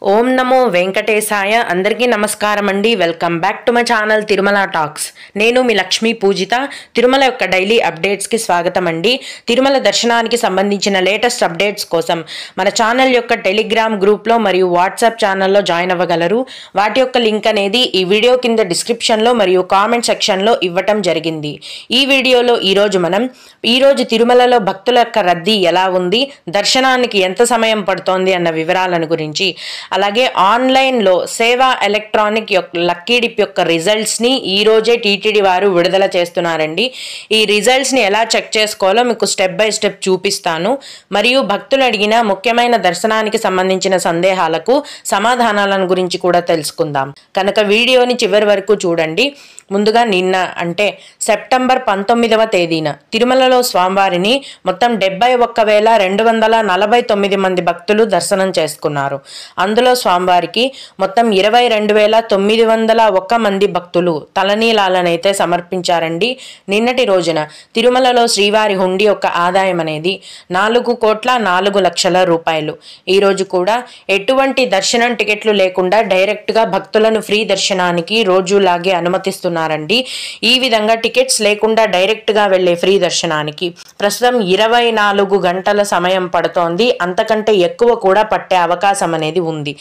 ఓం నమో వెంకటేశాయ. అందరికీ నమస్కారం అండి. Welcome back to my channel Tirumala talks. నేను మీ లక్ష్మీ పూజిత. తిరుమల యొక్క డైలీ అప్డేట్స్కి స్వాగతం అండి. తిరుమల దర్శనానికి సంబంధించిన లేటెస్ట్ అప్డేట్స్ కోసం మన ఛానల్ యొక్క టెలిగ్రామ్ గ్రూప్లో మరియు వాట్సాప్ ఛానల్లో జాయిన్ అవ్వగలరు. వాటి యొక్క లింక్ అనేది ఈ వీడియో కింద డిస్క్రిప్షన్లో మరియు కామెంట్ సెక్షన్లో ఇవ్వటం జరిగింది. ఈ వీడియోలో ఈరోజు తిరుమలలో భక్తుల యొక్క రద్దీ ఎలా ఉంది, దర్శనానికి ఎంత సమయం పడుతోంది అన్న వివరాలను గురించి, అలాగే ఆన్లైన్లో సేవా ఎలక్ట్రానిక్ లక్కీ డిప్ యొక్క రిజల్ట్స్ని ఈరోజే టీటీడీ వారు విడుదల చేస్తున్నారండి. ఈ రిజల్ట్స్ని ఎలా చెక్ చేసుకోవాలో మీకు స్టెప్ బై స్టెప్ చూపిస్తాను. మరియు భక్తులు అడిగిన ముఖ్యమైన దర్శనానికి సంబంధించిన సందేహాలకు సమాధానాలను గురించి కూడా తెలుసుకుందాం. కనుక వీడియోని చివరి వరకు చూడండి. ముందుగా నిన్న అంటే సెప్టెంబర్ 19వ తేదీన తిరుమలలో స్వామివారిని మొత్తం 71,249 మంది భక్తులు దర్శనం చేసుకున్నారు. అందులో స్వామివారికి మొత్తం 22,901 మంది భక్తులు తలనీలాలనైతే సమర్పించారండి. నిన్నటి రోజున తిరుమలలో శ్రీవారి హుండీ యొక్క ఆదాయం అనేది 4,04,00,000 రూపాయలు. ఈరోజు కూడా ఎటువంటి దర్శనం టికెట్లు లేకుండా డైరెక్ట్గా భక్తులను ఫ్రీ దర్శనానికి రోజులాగే అనుమతిస్తున్నారు. ఈ విధంగా టికెట్స్ లేకుండా డైరెక్ట్ గా వెళ్లే ఫ్రీ దర్శనానికి ప్రస్తుతం 24 గంటల సమయం పడుతోంది. అంతకంటే ఎక్కువ కూడా పట్టే అవకాశం అనేది ఉంది.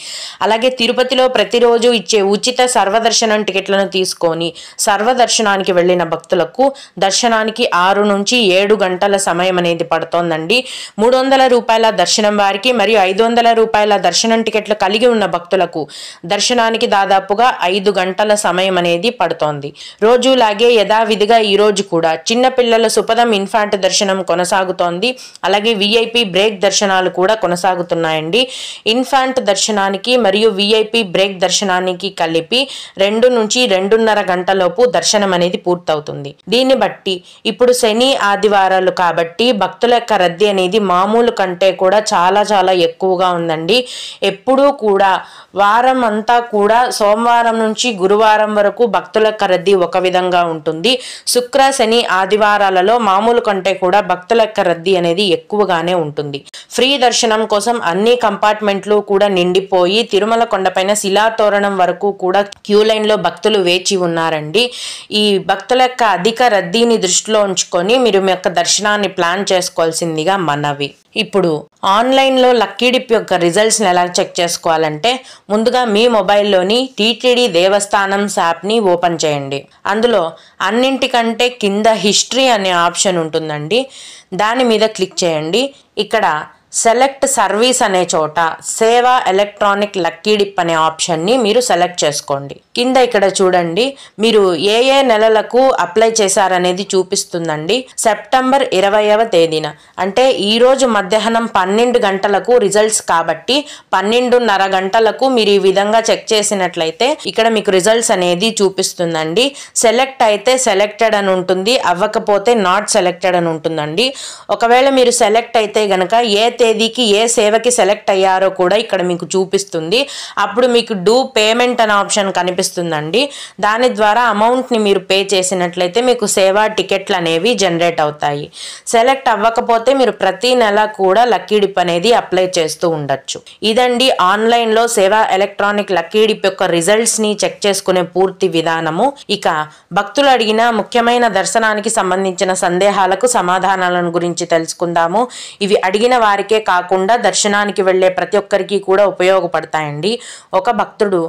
అలాగే తిరుపతిలో ప్రతిరోజు ఇచ్చే ఉచిత సర్వదర్శనం టికెట్లను తీసుకొని సర్వదర్శనానికి వెళ్లిన భక్తులకు దర్శనానికి 6 నుంచి 7 గంటల సమయం అనేది పడుతోందండి. 300 రూపాయల దర్శనం వారికి మరియు 500 రూపాయల దర్శనం టికెట్లు కలిగి ఉన్న భక్తులకు దర్శనానికి దాదాపుగా 5 గంటల సమయం అనేది పడుతోంది. రోజులాగే యథావిధిగా ఈ రోజు కూడా చిన్న పిల్లల సుపదం ఇన్ఫాంట్ దర్శనం కొనసాగుతోంది. అలాగే విఐపి బ్రేక్ దర్శనాలు కూడా కొనసాగుతున్నాయండి. ఇన్ఫాంట్ దర్శనానికి మరియు విఐపి బ్రేక్ దర్శనానికి కలిపి 2 నుంచి 2.5 గంటలోపు దర్శనం అనేది పూర్తవుతుంది. దీన్ని బట్టి ఇప్పుడు శని ఆదివారాలు కాబట్టి భక్తుల యొక్క రద్దీ అనేది మామూలు కంటే కూడా చాలా చాలా ఎక్కువగా ఉందండి. ఎప్పుడూ కూడా వారం అంతా కూడా సోమవారం నుంచి గురువారం వరకు భక్తుల యొక్క రద్దీ ఒక విధంగా ఉంటుంది. శుక్ర శని ఆదివారాలలో మామూలు కంటే కూడా భక్తుల యొక్క రద్దీ అనేది ఎక్కువగానే ఉంటుంది. ఫ్రీ దర్శనం కోసం అన్ని కంపార్ట్మెంట్లు కూడా నిండిపోయి తిరుమల కొండపైన శిలాతోరణం వరకు కూడా క్యూ లైన్ లో భక్తులు వేచి ఉన్నారండి. ఈ భక్తుల యొక్క అధిక రద్దీని దృష్టిలో ఉంచుకొని మీరు మీ యొక్క దర్శనాన్ని ప్లాన్ చేసుకోవాల్సిందిగా మనవి. ఇప్పుడు ఆన్లైన్లో లక్కీ డిప్ యొక్క రిజల్ట్స్ని ఎలా చెక్ చేసుకోవాలంటే ముందుగా మీ మొబైల్లోని టీటీడీ దేవస్థానం యాప్ని ఓపెన్ చేయండి. అందులో అన్నింటికంటే కింద హిస్టరీ అనే ఆప్షన్ ఉంటుందండి. దాని మీద క్లిక్ చేయండి. ఇక్కడ సెలెక్ట్ సర్వీస్ అనే చోట సేవా ఎలక్ట్రానిక్ లక్కీ డిప్ అనే ఆప్షన్ని మీరు సెలెక్ట్ చేసుకోండి. కింద ఇక్కడ చూడండి, మీరు ఏ నెలలకు అప్లై చేశారనేది చూపిస్తుందండి. సెప్టెంబర్ 20వ తేదీన అంటే ఈరోజు మధ్యాహ్నం 12 గంటలకు రిజల్ట్స్ కాబట్టి 12:30 గంటలకు మీరు ఈ విధంగా చెక్ చేసినట్లయితే ఇక్కడ మీకు రిజల్ట్స్ అనేది చూపిస్తుందండి. సెలెక్ట్ అయితే సెలెక్టెడ్ అని ఉంటుంది, అవ్వకపోతే నాట్ సెలెక్టెడ్ అని ఉంటుందండి. ఒకవేళ మీరు సెలెక్ట్ అయితే గనక ఏ తేదీకి ఏ సేవకి సెలెక్ట్ అయ్యారో కూడా ఇక్కడ మీకు చూపిస్తుంది. అప్పుడు మీకు డూ పేమెంట్ అనే ఆప్షన్ కనిపిస్తుందండి. దాని ద్వారా అమౌంట్ని మీరు పే చేసినట్లయితే మీకు సేవా టికెట్లు అనేవి జనరేట్ అవుతాయి. సెలెక్ట్ అవ్వకపోతే మీరు ప్రతి నెల కూడా లక్కీ డిప్ అనేది అప్లై చేస్తూ ఉండొచ్చు. ఇదండి ఆన్లైన్లో సేవా ఎలక్ట్రానిక్ లక్కీ డిప్ యొక్క రిజల్ట్స్ని చెక్ చేసుకునే పూర్తి విధానము. ఇక భక్తులు అడిగిన ముఖ్యమైన దర్శనానికి సంబంధించిన సందేహాలకు సమాధానాలను గురించి తెలుసుకుందాము. ఇవి అడిగిన వారికి కాకుండా దర్శనానికి వెళ్లే ప్రతి ఒక్కరికి కూడా ఉపయోగపడతాయండి. ఒక భక్తుడు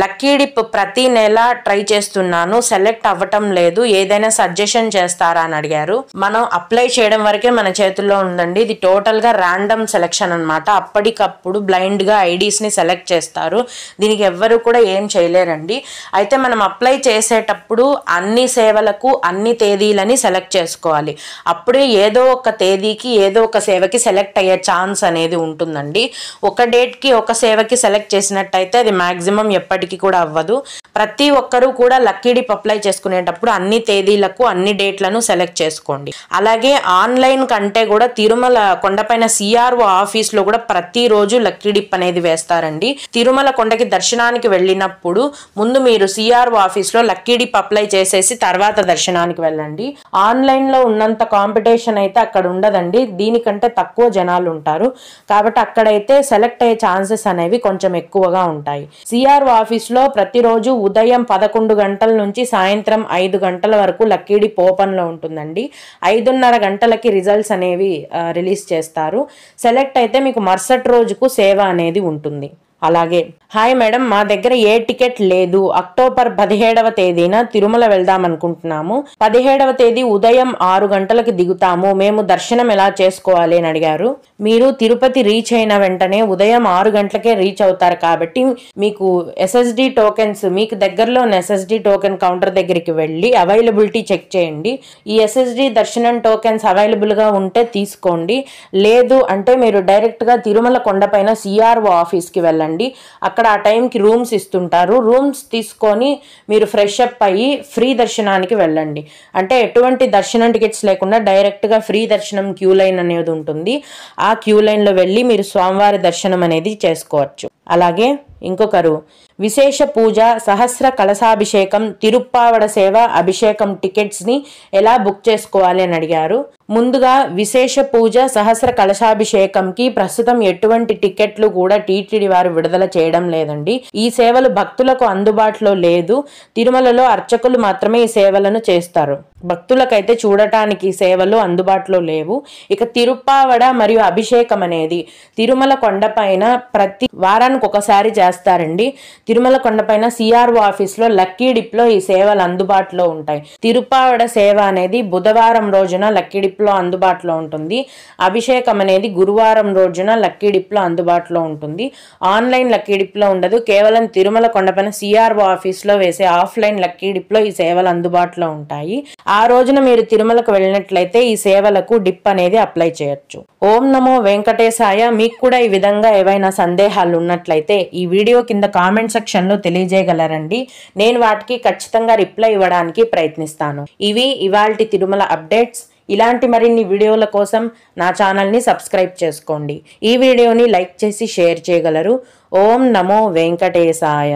లక్కీ డిప్ ప్రతి నెల ట్రై చేస్తున్నాను, సెలెక్ట్ అవ్వటం లేదు, ఏదైనా సజెషన్ చేస్తారా అని అడిగారు. మనం అప్లై చేయడం వరకే మన చేతుల్లో ఉందండి. ఇది టోటల్ గా ర్యాండమ్ సెలెక్షన్ అన్నమాట. అప్పటికప్పుడు బ్లైండ్ గా ఐడీస్ ని సెలెక్ట్ చేస్తారు. దీనికి ఎవ్వరు కూడా ఏం చేయలేరండి. అయితే మనం అప్లై చేసేటప్పుడు అన్ని సేవలకు అన్ని తేదీలని సెలెక్ట్ చేసుకోవాలి. అప్పుడే ఏదో ఒక తేదీకి ఏదో ఒక సేవకి సెలెక్ట్ అయ్యే ఛాన్స్ అనేది ఉంటుందండి. ఒక డేట్కి ఒక సేవకి సెలెక్ట్ చేసినట్టయితే అది మ్యాక్సిమం ఎప్పటికీ కూడా అవ్వదు. ప్రతి ఒక్కరూ కూడా లక్కీ డిప్ అప్లై చేసుకునేటప్పుడు అన్ని తేదీలకు అన్ని డేట్లను సెలెక్ట్ చేసుకోండి. అలాగే ఆన్లైన్ కంటే కూడా తిరుమల కొండపైన సిఆర్ఓ ఆఫీస్లో కూడా ప్రతిరోజు లక్కీ డిప్ అనేది వేస్తారండి. తిరుమల కొండకి దర్శనానికి వెళ్ళినప్పుడు ముందు మీరు సిఆర్ఓ ఆఫీస్లో లక్కీ డిప్ అప్లై చేసేసి తర్వాత దర్శనానికి వెళ్ళండి. ఆన్లైన్లో ఉన్నంత కాంపిటీషన్ అయితే అక్కడ ఉండదండి, దీనికంటే తక్కువ జనాలు ఉంటారు కాబట్టి అక్కడైతే సెలెక్ట్ అయ్యే ఛాన్సెస్ అనేవి కొంచెం ఎక్కువగా ఉంటాయి. సిఆర్ఓ ఆఫీస్లో ప్రతిరోజు ఉదయం 11 గంటల నుంచి సాయంత్రం 5 గంటల వరకు లక్కీ డిప్ ఓపెన్లో ఉంటుందండి. 5:30 గంటలకి రిజల్ట్స్ అనేవి రిలీజ్ చేస్తారు. సెలెక్ట్ అయితే మీకు మరుసటి రోజుకు సేవ అనేది ఉంటుంది. అలాగే హాయ్ మేడం, మా దగ్గర ఏ టికెట్ లేదు. అక్టోబర్ 17వ తేదీన తిరుమల వెళ్దాం అనుకుంటున్నాము. 17వ తేదీ ఉదయం 6 గంటలకు దిగుతాము. మేము దర్శనం ఎలా చేసుకోవాలి అని అడిగారు. మీరు తిరుపతి రీచ్ అయిన వెంటనే ఉదయం 6 గంటలకే రీచ్ అవుతారు కాబట్టి మీకు ఎస్ఎస్డి టోకెన్స్, మీకు దగ్గరలో ఉన్న ఎస్ఎస్డి టోకెన్ కౌంటర్ దగ్గరికి వెళ్ళి అవైలబిలిటీ చెక్ చేయండి. ఈ ఎస్ఎస్డి దర్శనం టోకెన్స్ అవైలబుల్గా ఉంటే తీసుకోండి, లేదు అంటే మీరు డైరెక్ట్గా తిరుమల కొండపైన సిఆర్ఓ ఆఫీస్కి వెళ్ళండి. అక్కడ ఆ టైంకి రూమ్స్ ఇస్తుంటారు. రూమ్స్ తీసుకొని మీరు ఫ్రెష్ అప్ అయ్యి ఫ్రీ దర్శనానికి వెళ్ళండి. అంటే ఎటువంటి దర్శనం టికెట్స్ లేకుండా డైరెక్ట్గా ఫ్రీ దర్శనం క్యూ లైన్ అనేది ఉంటుంది. ఆ క్యూ లైన్లో వెళ్ళి మీరు స్వామివారి దర్శనం అనేది చేసుకోవచ్చు. అలాగే ఇంకొకరు విశేష పూజ, సహస్ర కలశాభిషేకం, తిరుప్పావడ సేవ అభిషేకం టికెట్స్ని ఎలా బుక్ చేసుకోవాలి అని అడిగారు. ముందుగా విశేష పూజ, సహస్ర కలశాభిషేకంకి ప్రస్తుతం ఎటువంటి టికెట్లు కూడా టీటీడీ వారు విడుదల చేయడం లేదండి. ఈ సేవలు భక్తులకు అందుబాటులో లేదు. తిరుమలలో అర్చకులు మాత్రమే ఈ సేవలను చేస్తారు. భక్తులకైతే చూడటానికి సేవలు అందుబాటులో లేవు. ఇక తిరుప్పావడ మరియు అభిషేకం అనేది తిరుమల కొండపైన ప్రతి వారానికి ఒకసారి చేస్తారండి. తిరుమల కొండపైన సిఆర్ఓ ఆఫీస్లో లక్కీ డిప్లో ఈ సేవలు అందుబాటులో ఉంటాయి. తిరుప్పావడ సేవ అనేది బుధవారం రోజున లక్కీ డిప్లో అందుబాటులో ఉంటుంది. అభిషేకం అనేది గురువారం రోజున లక్కీ డిప్లో అందుబాటులో ఉంటుంది. ఆన్లైన్ లక్కీ డిప్లో ఉండదు. కేవలం తిరుమల కొండపైన సిఆర్ఓ ఆఫీస్లో వేసే ఆఫ్లైన్ లక్కీ డిప్లో ఈ సేవలు అందుబాటులో ఉంటాయి. ఆ రోజున మీరు తిరుమలకు వెళ్ళినట్లయితే ఈ సేవలకు డిప్ అనేది అప్లై చేయొచ్చు. ఓం నమో వెంకటేశాయ. మీకు కూడా ఈ విధంగా ఏవైనా సందేహాలు ఉన్నట్లయితే ఈ వీడియో కింద కామెంట్ సెక్షన్లో తెలియజేయగలరండి. నేను వాటికి ఖచ్చితంగా రిప్లై ఇవ్వడానికి ప్రయత్నిస్తాను. ఇవి ఇవాల్టి తిరుమల అప్డేట్స్. ఇలాంటి మరిన్ని వీడియోల కోసం నా ఛానల్ని సబ్స్క్రైబ్ చేసుకోండి. ఈ వీడియోని లైక్ చేసి షేర్ చేయగలరు. ఓం నమో వెంకటేశాయ.